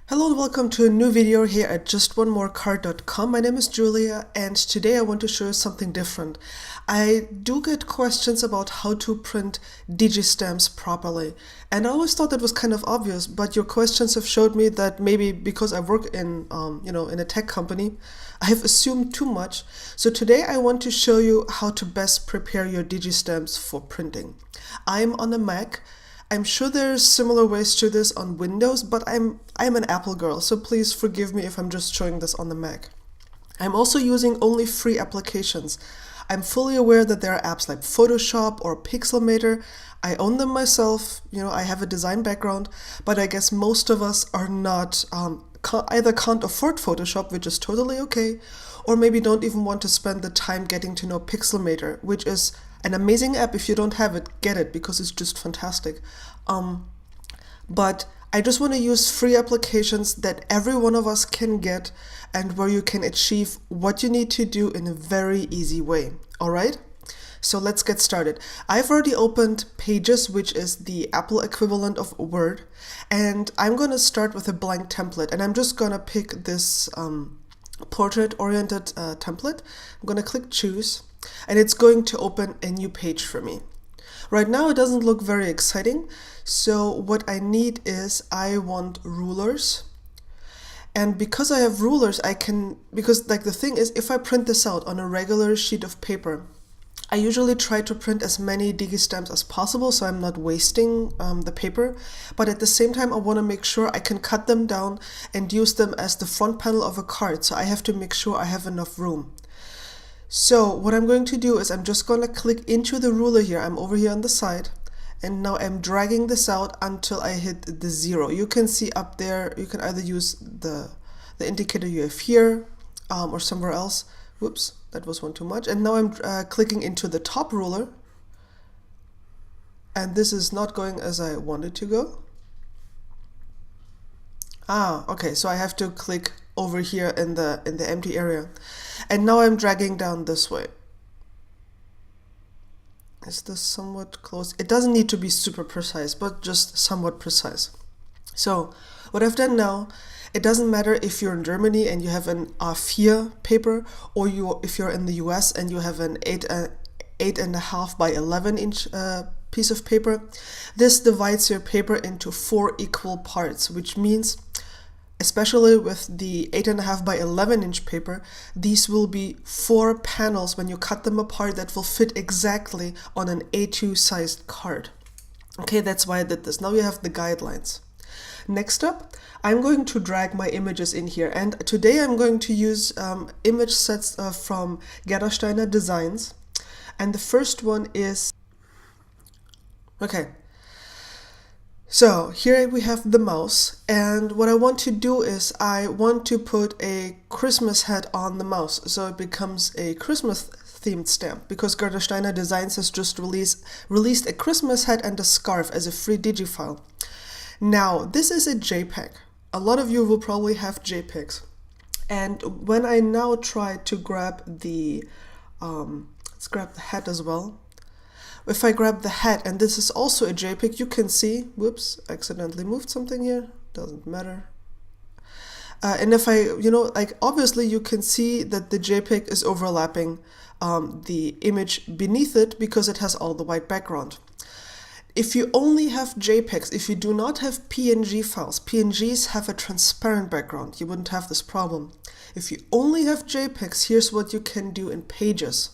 Hello and welcome to a new video here at justonemorecard.com. My name is Julia and today I want to show you something different. I do get questions about how to print digi stamps properly, and I always thought that was kind of obvious, but your questions have showed me that maybe because I work in in a tech company, I have assumed too much. So today I want to show you how to best prepare your digi stamps for printing. I'm on a Mac. I'm sure there's similar ways to this on Windows, but I'm an Apple girl, so please forgive me if I'm just showing this on the Mac. I'm also using only free applications. I'm fully aware that there are apps like Photoshop or Pixelmator. I own them myself, I have a design background, but I guess most of us are not, either can't afford Photoshop, which is totally okay, or maybe don't even want to spend the time getting to know Pixelmator, which is an amazing app. If you don't have it, get it because it's just fantastic. But I just want to use free applications that every one of us can get and where you can achieve what you need to do in a very easy way. All right? So let's get started. I've already opened Pages, which is the Apple equivalent of Word, and I'm going to start with a blank template, and I'm just going to pick this portrait-oriented template. I'm going to click Choose, and it's going to open a new page for me. Right now it doesn't look very exciting, so what I need is I want rulers. And because I have rulers, the thing is, if I print this out on a regular sheet of paper, I usually try to print as many digi stamps as possible so I'm not wasting the paper, but at the same time I want to make sure I can cut them down and use them as the front panel of a card, so I have to make sure I have enough room. So what I'm going to do is I'm just going to click into the ruler here. I'm over here on the side, and now I'm dragging this out until I hit the 0. You can see up there, you can either use the indicator you have here or somewhere else. Whoops, that was one too much. And now I'm clicking into the top ruler, and this is not going as I wanted to go. Okay, so I have to click over here in the empty area. And now I'm dragging down this way. Is this somewhat close? It doesn't need to be super precise, but just somewhat precise. So what I've done now, it doesn't matter if you're in Germany and you have an A4 paper, or if you're in the US and you have an 8.5 by 11 inch piece of paper. This divides your paper into 4 equal parts, which means, especially with the 8.5 by 11 inch paper, these will be 4 panels when you cut them apart that will fit exactly on an A2 sized card. Okay, that's why I did this. Now you have the guidelines. Next up, I'm going to drag my images in here, and today I'm going to use image sets from Gerdersteiner Designs, and the first one is, okay. So here we have the mouse, and what I want to do is I want to put a Christmas hat on the mouse so it becomes a Christmas themed stamp, because Gerdersteiner Designs has just released a Christmas hat and a scarf as a free digi file. Now this is a JPEG. A lot of you will probably have JPEGs, and when I now try to grab the let's grab the hat as well. If I grab the hat, and this is also a JPEG, you can see, whoops, accidentally moved something here, doesn't matter. And if I, obviously you can see that the JPEG is overlapping the image beneath it because it has all the white background. If you only have JPEGs, if you do not have PNG files, PNGs have a transparent background, you wouldn't have this problem. If you only have JPEGs, here's what you can do in Pages.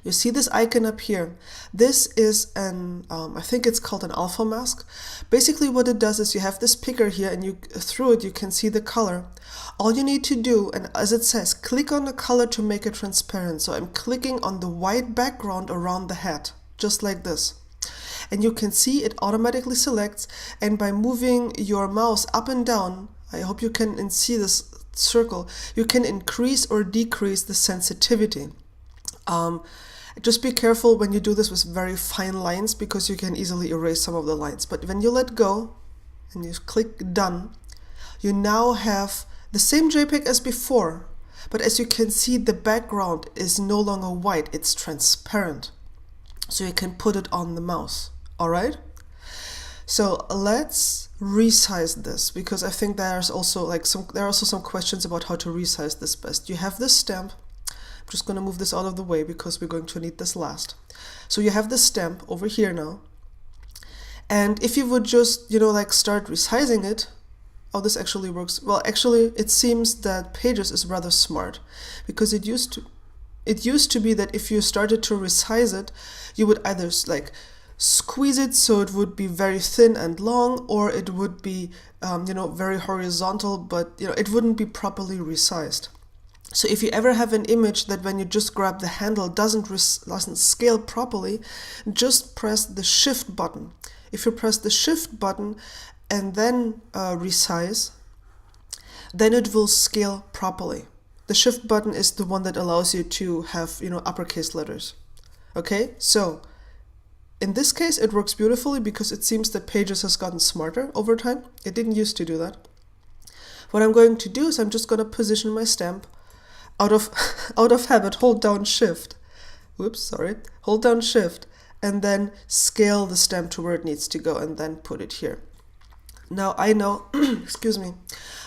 You see this icon up here. This is I think it's called an alpha mask. Basically what it does is you have this picker here, and through it you can see the color. All you need to do, and as it says, click on the color to make it transparent. So I'm clicking on the white background around the hat, just like this. And you can see it automatically selects, and by moving your mouse up and down, I hope you can see this circle, you can increase or decrease the sensitivity. Just be careful when you do this with very fine lines, because you can easily erase some of the lines. But when you let go and you click done, you now have the same JPEG as before, but as you can see, the background is no longer white, it's transparent. So you can put it on the mouse. All right? So let's resize this, because I think there's also there are also some questions about how to resize this best. You have this stamp. I'm just going to move this out of the way because we're going to need this last. So you have this stamp over here now. And if you would just, start resizing it, oh, this actually works. Well, actually, it seems that Pages is rather smart, because it used to be that if you started to resize it, you would either squeeze it so it would be very thin and long, or it would be very horizontal, but it wouldn't be properly resized. So if you ever have an image that when you just grab the handle doesn't scale properly, just press the Shift button. If you press the Shift button and then resize, then it will scale properly. The Shift button is the one that allows you to have uppercase letters. Okay, so in this case, it works beautifully because it seems that Pages has gotten smarter over time. It didn't used to do that. What I'm going to do is I'm just going to position my stamp out of habit. Hold down Shift. Hold down Shift and then scale the stamp to where it needs to go and then put it here. Now I know, excuse me,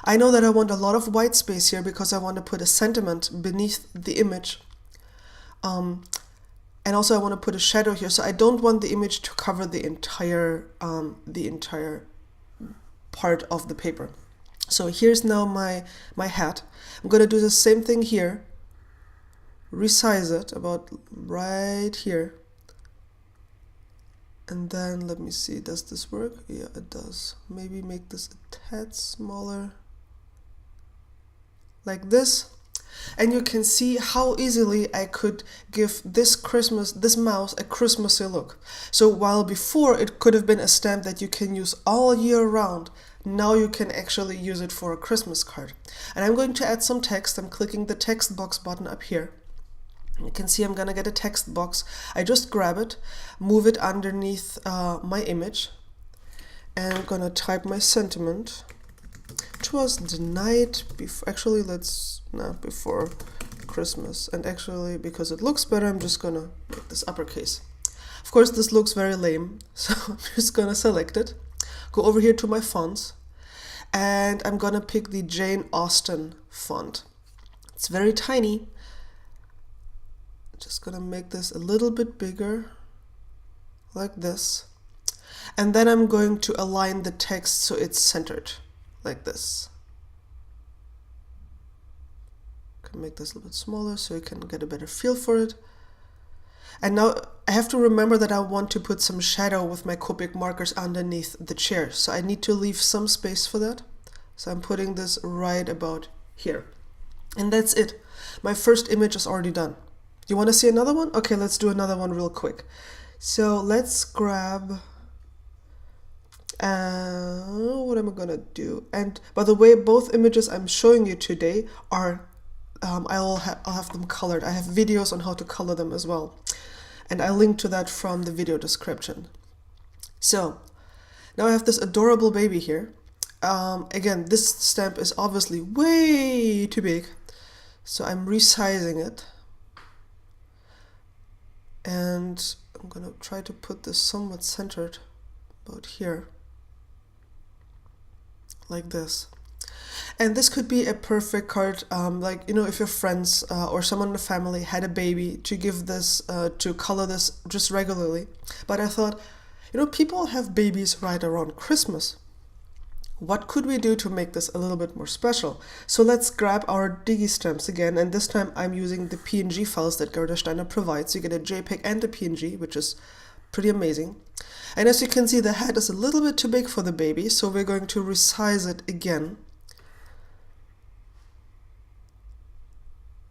I know that I want a lot of white space here because I want to put a sentiment beneath the image. And also I want to put a shadow here, so I don't want the image to cover the entire part of the paper. So here's now my hat. I'm going to do the same thing here. Resize it about right here. And then let me see, does this work? Yeah, it does. Maybe make this a tad smaller. Like this. And you can see how easily I could give this mouse a Christmassy look. So while before it could have been a stamp that you can use all year round, now you can actually use it for a Christmas card. And I'm going to add some text. I'm clicking the text box button up here. You can see I'm gonna get a text box. I just grab it, move it underneath my image, and I'm gonna type my sentiment. It was the night before, actually before Christmas. And actually, because it looks better, I'm just gonna make this uppercase. Of course, this looks very lame, so I'm just gonna select it, go over here to my fonts, and I'm gonna pick the Jane Austen font. It's very tiny. Just gonna make this a little bit bigger, like this. And then I'm going to align the text so it's centered, like this. Can make this a little bit smaller so you can get a better feel for it. And now I have to remember that I want to put some shadow with my Copic markers underneath the chair. So I need to leave some space for that. So I'm putting this right about here. And that's it. My first image is already done. You want to see another one? Okay, let's do another one real quick. So let's grab, what am I gonna do? And by the way, both images I'm showing you today are, I'll have them colored. I have videos on how to color them as well. And I link to that from the video description. So now I have this adorable baby here. Again, this stamp is obviously way too big. So I'm resizing it. And I'm gonna try to put this somewhat centered about here, like this. And this could be a perfect card, if your friends or someone in the family had a baby, to give this, to color this just regularly. But I thought, people have babies right around Christmas. What could we do to make this a little bit more special? So let's grab our digi stamps again, and this time I'm using the PNG files that Gerda Steiner provides. You get a JPEG and a PNG, which is pretty amazing. And as you can see, the head is a little bit too big for the baby, so we're going to resize it again.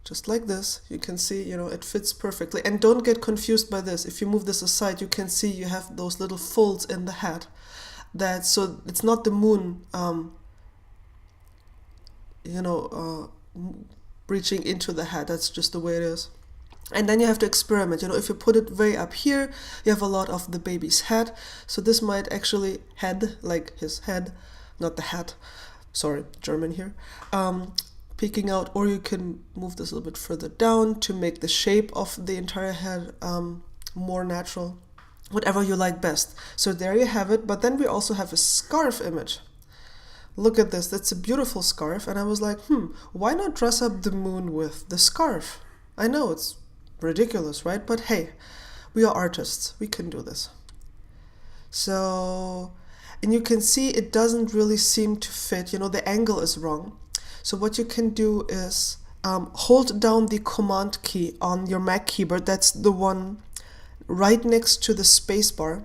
Just like this. You can see, it fits perfectly. And don't get confused by this. If you move this aside, you can see you have those little folds in the head. So it's not the moon, reaching into the head. That's just the way it is. And then you have to experiment. If you put it way up here, you have a lot of the baby's head. So this might actually like his head, not the hat. Sorry, German here. Peeking out, or you can move this a little bit further down to make the shape of the entire head more natural. whatever you like best. So there you have it. But then we also have a scarf image. Look at this, that's a beautiful scarf. And I was like, why not dress up the moon with the scarf? I know it's ridiculous, right? But hey, we are artists, we can do this. So, and you can see it doesn't really seem to fit, the angle is wrong. So what you can do is hold down the command key on your Mac keyboard. That's the one right next to the space bar.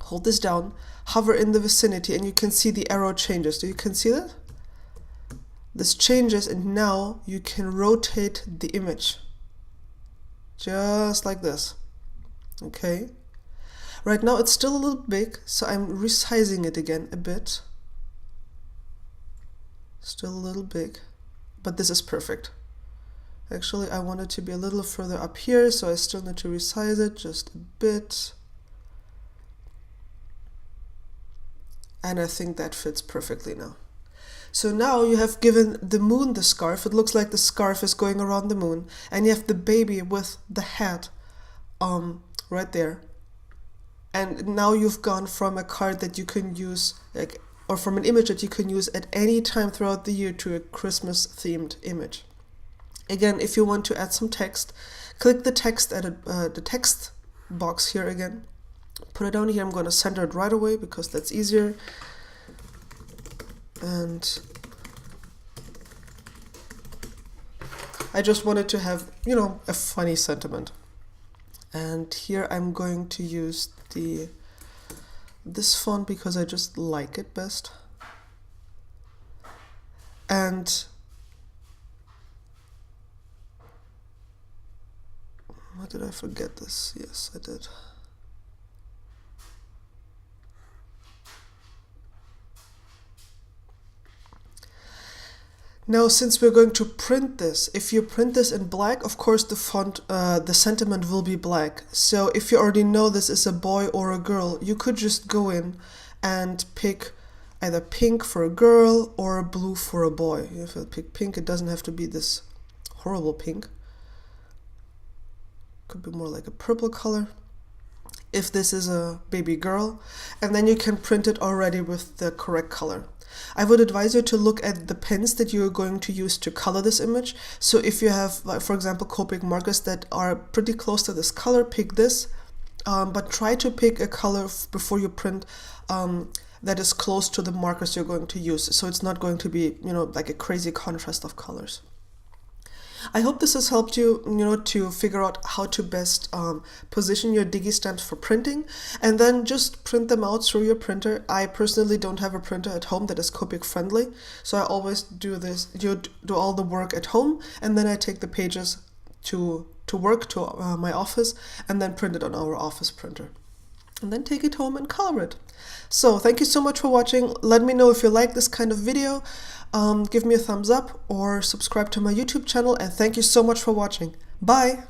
Hold this down, hover in the vicinity, and you can see the arrow changes. Do you can see that? This changes, and now you can rotate the image. Just like this. Okay. Right now it's still a little big, so I'm resizing it again a bit. Still a little big, but this is perfect. Actually, I want it to be a little further up here, so I still need to resize it just a bit. And I think that fits perfectly now. So now you have given the moon the scarf. It looks like the scarf is going around the moon. And you have the baby with the hat right there. And now you've gone from a card that you can use, or from an image that you can use at any time throughout the year, to a Christmas themed image. Again, if you want to add some text, click the text the text box here again. Put it down here. I'm going to center it right away because that's easier. And I just wanted to have, a funny sentiment. And here I'm going to use this font because I just like it best. And what did I forget this? Yes, I did. Now, since we're going to print this, if you print this in black, of course the font, the sentiment will be black. So if you already know this is a boy or a girl, you could just go in and pick either pink for a girl or blue for a boy. If I pick pink, it doesn't have to be this horrible pink. Could be more like a purple color. If this is a baby girl, and then you can print it already with the correct color. I would advise you to look at the pens that you're going to use to color this image. So if you have, for example, Copic markers that are pretty close to this color, pick this. But try to pick a color before you print that is close to the markers you're going to use. So it's not going to be, like a crazy contrast of colors. I hope this has helped you, to figure out how to best position your digi stamps for printing, and then just print them out through your printer. I personally don't have a printer at home that is Copic friendly, so I always do this. You do all the work at home, and then I take the pages to work to my office, and then print it on our office printer, and then take it home and color it. So thank you so much for watching. Let me know if you like this kind of video. Give me a thumbs up or subscribe to my YouTube channel, and thank you so much for watching. Bye!